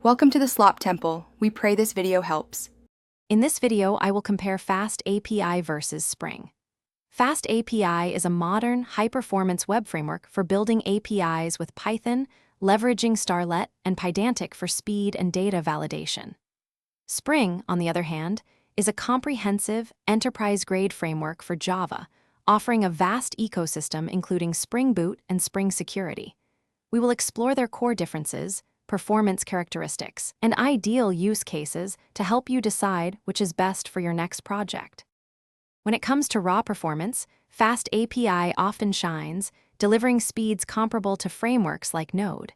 Welcome to the Slop Temple. We pray this video helps. In this video, I will compare FastAPI versus Spring. FastAPI is a modern, high-performance web framework for building APIs with Python, leveraging Starlet and Pydantic for speed and data validation. Spring, on the other hand, is a comprehensive, enterprise-grade framework for Java, offering a vast ecosystem including Spring Boot and Spring Security. We will explore their core differences, performance characteristics, and ideal use cases to help you decide which is best for your next project. When it comes to raw performance, FastAPI often shines, delivering speeds comparable to frameworks like Node,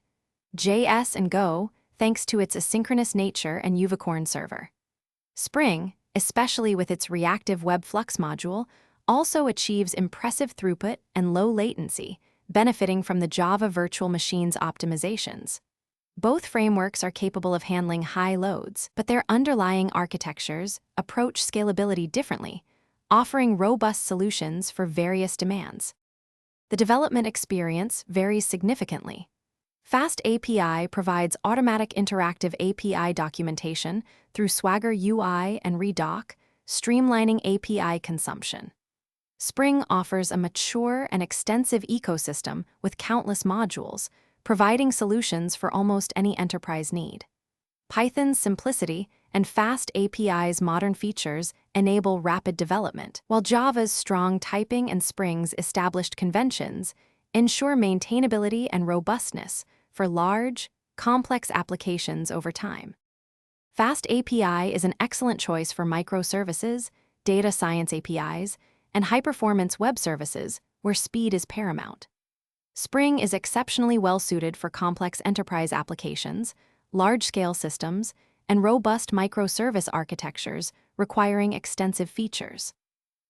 JS, and Go, thanks to its asynchronous nature and Unicorn server. Spring, especially with its reactive web flux module, also achieves impressive throughput and low latency, benefiting from the Java Virtual Machines optimizations. Both frameworks are capable of handling high loads, but their underlying architectures approach scalability differently, offering robust solutions for various demands. The development experience varies significantly. FastAPI provides automatic interactive API documentation through Swagger UI and Redoc, streamlining API consumption. Spring offers a mature and extensive ecosystem with countless modules, providing solutions for almost any enterprise need. Python's simplicity and FastAPI's modern features enable rapid development, while Java's strong typing and Spring's established conventions ensure maintainability and robustness for large, complex applications over time. FastAPI is an excellent choice for microservices, data science APIs, and high-performance web services where speed is paramount. Spring is exceptionally well-suited for complex enterprise applications, large-scale systems, and robust microservice architectures requiring extensive features.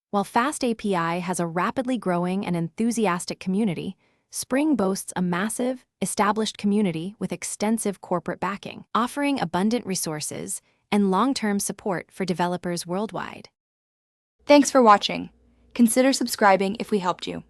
While FastAPI has a rapidly growing and enthusiastic community, Spring boasts a massive, established community with extensive corporate backing, offering abundant resources and long-term support for developers worldwide. Thanks for watching. Consider subscribing if we helped you.